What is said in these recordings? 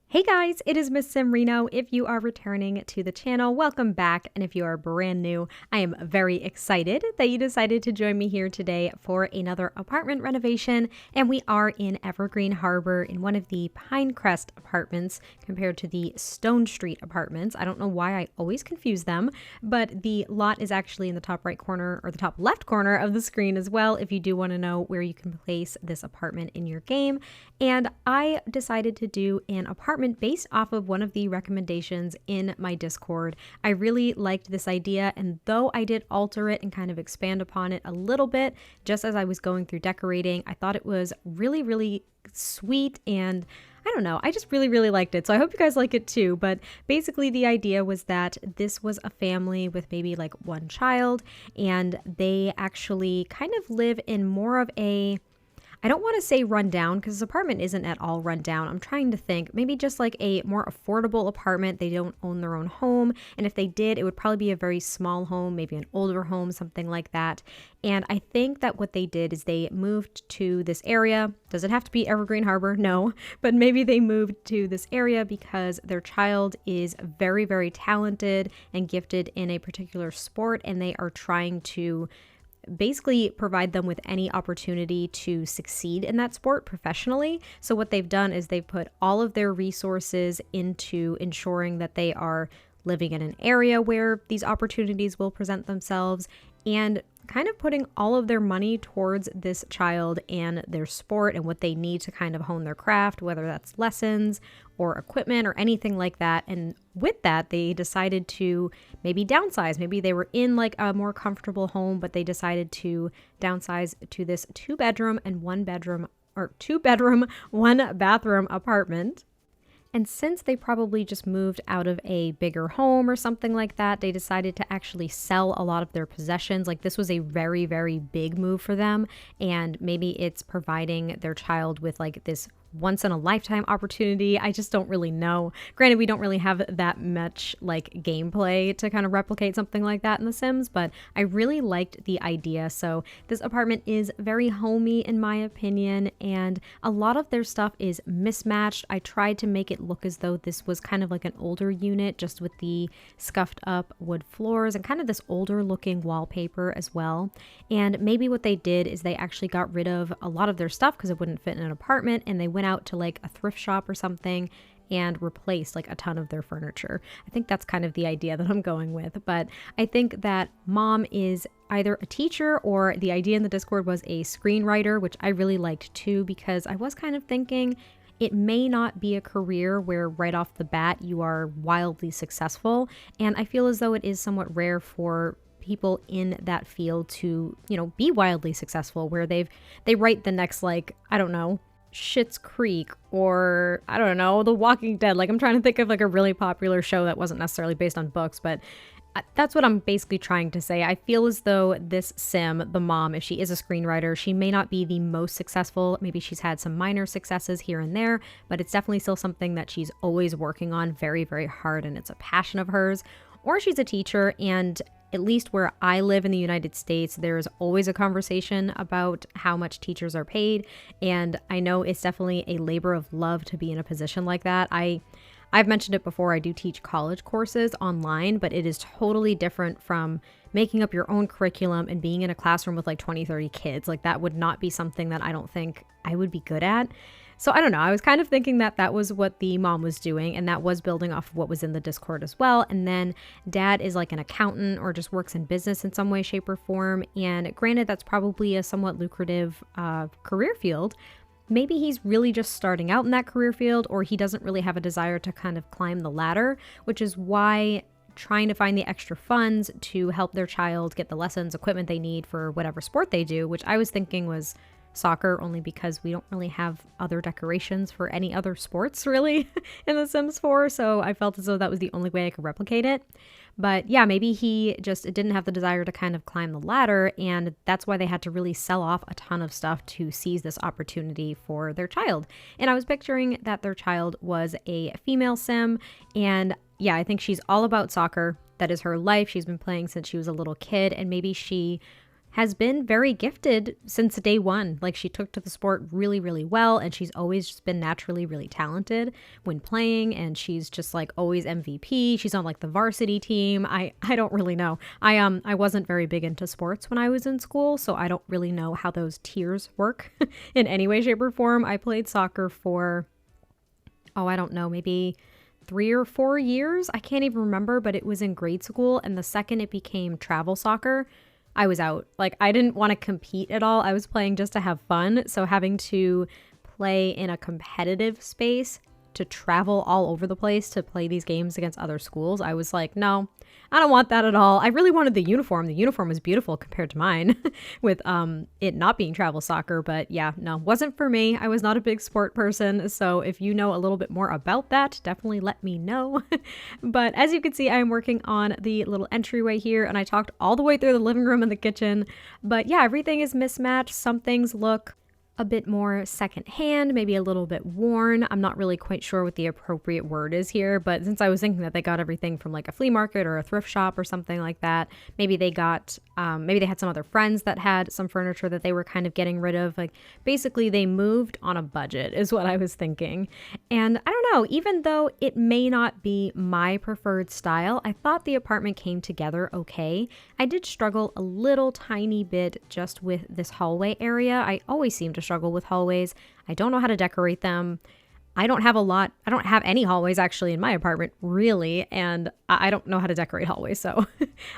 Hey guys, it is MissSimReno. If you are returning to the channel, welcome back. And if you are brand new, I am very excited that you decided to join me here today for another apartment renovation. And we are in Evergreen Harbor in one of the Pinecrest Apartments compared to the Stone Street Apartments. I don't know why I always confuse them, but the lot is actually in the top right corner or the top left corner of the screen as well if you do want to know where you can place this apartment in your game. And I decided to do an apartment based off of one of the recommendations in my Discord. I really liked this idea, and though I did alter it and kind of expand upon it a little bit just as I was going through decorating, I thought it was really sweet, and I don't know, I just really liked it. So I hope you guys like it too. But basically the idea was that this was a family with maybe like one child, and they actually kind of live in more of a, I don't want to say run down because this apartment isn't at all run down. I'm trying to think maybe just like a more affordable apartment. They don't own their own home. And if they did, it would probably be a very small home, maybe an older home, something like that. And I think that what they did is they moved to this area. Does it have to be Evergreen Harbor? No, but maybe they moved to this area because their child is very talented and gifted in a particular sport. And they are trying to basically provide them with any opportunity to succeed in that sport professionally. So what they've done is they've put all of their resources into ensuring that they are living in an area where these opportunities will present themselves, and kind of putting all of their money towards this child and their sport and what they need to kind of hone their craft, whether that's lessons or equipment or anything like that. And with that, they decided to maybe downsize. Maybe they were in like a more comfortable home, but they decided to downsize to this two bedroom, one bathroom apartment. And since they probably just moved out of a bigger home or something like that, they decided to actually sell a lot of their possessions. Like, this was a very big move for them. And maybe it's providing their child with like this once in a lifetime opportunity. I just don't really know. Granted, we don't really have that much like gameplay to kind of replicate something like that in The Sims, but I really liked the idea. So this apartment is very homey in my opinion, and a lot of their stuff is mismatched. I tried to make it look as though this was kind of like an older unit, just with the scuffed up wood floors and kind of this older looking wallpaper as well. And maybe what they did is they actually got rid of a lot of their stuff because it wouldn't fit in an apartment, and they went out to like a thrift shop or something and replaced like a ton of their furniture. I think that's kind of the idea that I'm going with. But I think that mom is either a teacher, or the idea in the Discord was a screenwriter, which I really liked too, because I was kind of thinking it may not be a career where right off the bat you are wildly successful. And I feel as though it is somewhat rare for people in that field to, you know, be wildly successful, where they write the next, like, I don't know, Schitt's Creek, or I don't know, The Walking Dead. Like, I'm trying to think of like a really popular show that wasn't necessarily based on books, but that's what I'm basically trying to say. I feel as though this sim, the mom, if she is a screenwriter, she may not be the most successful. Maybe she's had some minor successes here and there, but it's definitely still something that she's always working on very hard, and it's a passion of hers. Or she's a teacher, and at least where I live in the United States, there's always a conversation about how much teachers are paid. And I know it's definitely a labor of love to be in a position like that. I've mentioned it before, I do teach college courses online, but it is totally different from making up your own curriculum and being in a classroom with like 20-30 kids. Like, that would not be something that I don't think I would be good at. So I don't know, I was kind of thinking that that was what the mom was doing, and that was building off of what was in the Discord as well. And then dad is like an accountant or just works in business in some way, shape, or form. And granted, that's probably a somewhat lucrative career field. Maybe he's really just starting out in that career field, or he doesn't really have a desire to kind of climb the ladder, which is why trying to find the extra funds to help their child get the lessons, equipment they need for whatever sport they do, which I was thinking was soccer, only because we don't really have other decorations for any other sports really in The Sims 4, so I felt as though that was the only way I could replicate it. But yeah, maybe he just didn't have the desire to kind of climb the ladder, and that's why they had to really sell off a ton of stuff to seize this opportunity for their child. And I was picturing that their child was a female sim, and yeah, I think she's all about soccer. That is her life. She's been playing since she was a little kid, and maybe she has been very gifted since day one. Like, she took to the sport really, really well, and she's always just been naturally really talented when playing, and she's just like always MVP. She's on like the varsity team. I don't really know. I wasn't very big into sports when I was in school, so I don't really know how those tiers work in any way, shape, or form. I played soccer for, oh, I don't know, maybe 3 or 4 years. I can't even remember, but it was in grade school. And the second it became travel soccer, I was out. Like, I didn't want to compete at all. I was playing just to have fun. So having to play in a competitive space, to travel all over the place to play these games against other schools, I was like, no, I don't want that at all. I really wanted the uniform. The uniform was beautiful compared to mine with it not being travel soccer. But yeah, no, wasn't for me. I was not a big sport person. So if you know a little bit more about that, definitely let me know. But as you can see, I am working on the little entryway here, and I talked all the way through the living room and the kitchen. But yeah, everything is mismatched. Some things look a bit more secondhand, maybe a little bit worn. I'm not really quite sure what the appropriate word is here, but since I was thinking that they got everything from like a flea market or a thrift shop or something like that, maybe they got, maybe they had some other friends that had some furniture that they were kind of getting rid of. Like, basically they moved on a budget is what I was thinking. And I don't know, even though it may not be my preferred style, I thought the apartment came together okay. I did struggle a little tiny bit just with this hallway area. I always seem to struggle with hallways. I don't know how to decorate them. I don't have any hallways actually in my apartment, really, and I don't know how to decorate hallways, so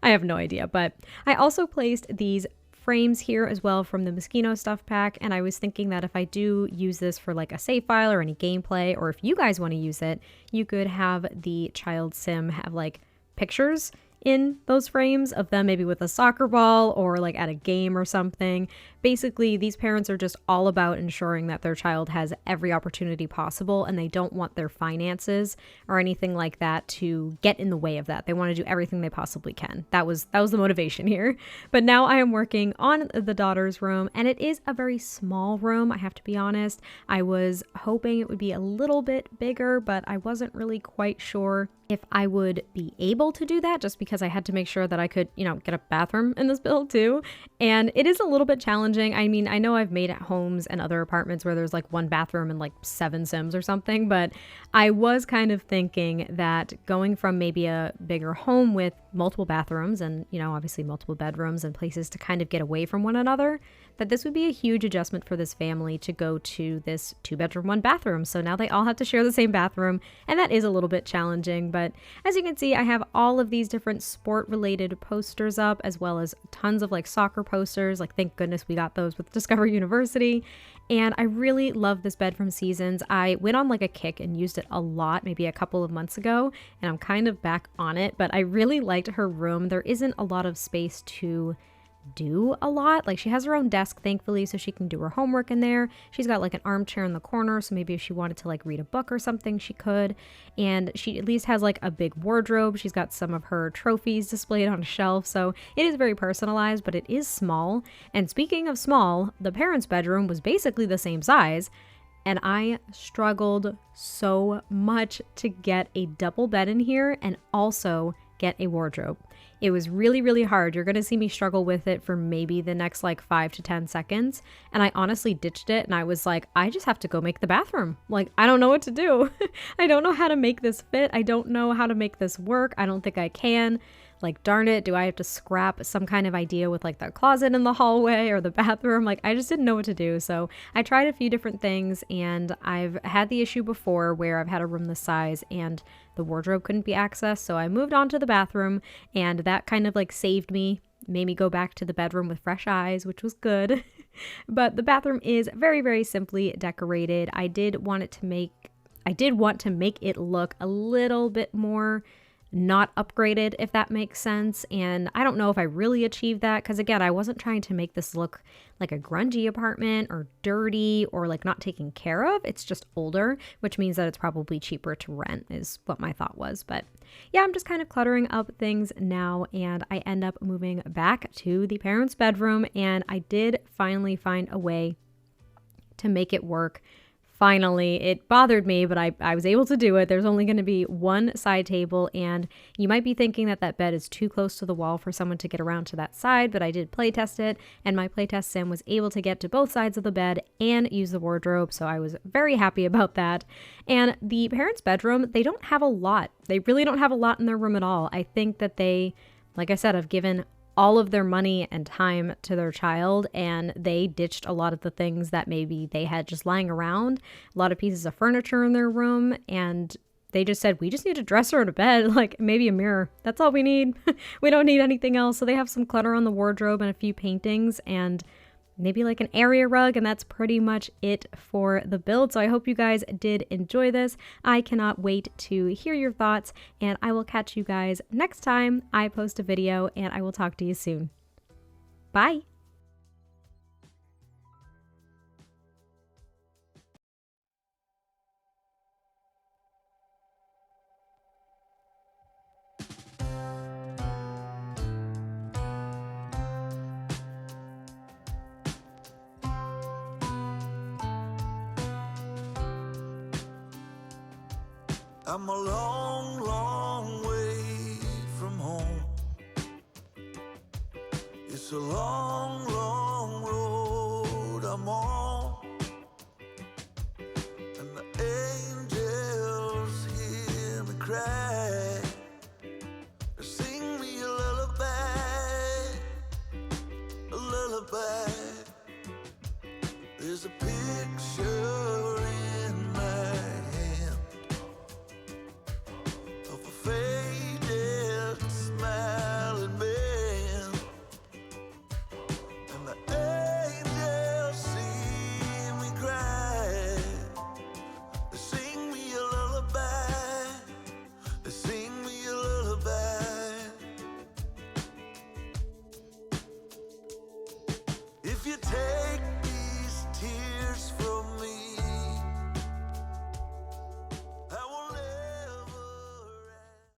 I have no idea. But I also placed these frames here as well from the Mosquito stuff pack, and I was thinking that if I do use this for like a save file or any gameplay, or if you guys want to use it, you could have the child sim have like pictures in those frames of them, maybe with a soccer ball or like at a game or something. Basically, these parents are just all about ensuring that their child has every opportunity possible, and they don't want their finances or anything like that to get in the way of that. They want to do everything they possibly can. That was the motivation here. But now I am working on the daughter's room, and it is a very small room, I have to be honest. I was hoping it would be a little bit bigger, but I wasn't really quite sure if I would be able to do that, just because I had to make sure that I could, get a bathroom in this build too. And it is a little bit challenging. I mean, I know I've made at homes and other apartments where there's like one bathroom and like 7 Sims or something, but I was kind of thinking that going from maybe a bigger home with multiple bathrooms and, obviously multiple bedrooms and places to kind of get away from one another, that this would be a huge adjustment for this family to go to this 2-bedroom, 1-bathroom. So now they all have to share the same bathroom, and that is a little bit challenging. But as you can see, I have all of these different sport-related posters up, as well as tons of like soccer posters. Like, thank goodness we got those with Discover University. And I really love this bed from Seasons. I went on like a kick and used it a lot, maybe a couple of months ago, and I'm kind of back on it. But I really liked her room. There isn't a lot of space to do a lot. Like, she has her own desk, thankfully, so she can do her homework in there. She's got like an armchair in the corner, so maybe if she wanted to like read a book or something, she could. And she at least has like a big wardrobe. She's got some of her trophies displayed on a shelf, so it is very personalized, but it is small. And speaking of small, the parents' bedroom was basically the same size, and I struggled so much to get a double bed in here and also get a wardrobe. It was really, really hard. You're going to see me struggle with it for maybe the next like 5 to 10 seconds. And I honestly ditched it, and I was like, I just have to go make the bathroom. Like, I don't know what to do. I don't know how to make this fit. I don't know how to make this work. I don't think I can. Like, darn it, do I have to scrap some kind of idea with like the closet in the hallway or the bathroom? Like, I just didn't know what to do. So I tried a few different things, and I've had the issue before where I've had a room this size and the wardrobe couldn't be accessed. So I moved on to the bathroom, and that kind of like saved me, made me go back to the bedroom with fresh eyes, which was good. But the bathroom is very, very simply decorated. I did want to make it look a little bit more not upgraded, if that makes sense. And I don't know if I really achieved that, because again, I wasn't trying to make this look like a grungy apartment or dirty or like not taken care of. It's just older, which means that it's probably cheaper to rent is what my thought was. But yeah, I'm just kind of cluttering up things now, and I end up moving back to the parents' bedroom, and I did finally find a way to make it work Finally, it bothered me, but I was able to do it. There's only going to be one side table, and you might be thinking that that bed is too close to the wall for someone to get around to that side, but I did playtest it, and my playtest sim was able to get to both sides of the bed and use the wardrobe, so I was very happy about that. And the parents' bedroom, they don't have a lot. They really don't have a lot in their room at all. I think that they, like I said, have given all of their money and time to their child, and they ditched a lot of the things that maybe they had just lying around, a lot of pieces of furniture in their room, and they just said, we just need a dresser and a bed, like maybe a mirror. That's all we need. We don't need anything else. So they have some clutter on the wardrobe and a few paintings and maybe like an area rug, and that's pretty much it for the build. So I hope you guys did enjoy this. I cannot wait to hear your thoughts, and I will catch you guys next time I post a video, and I will talk to you soon. Bye. I'm a long, long way from home. It's a long,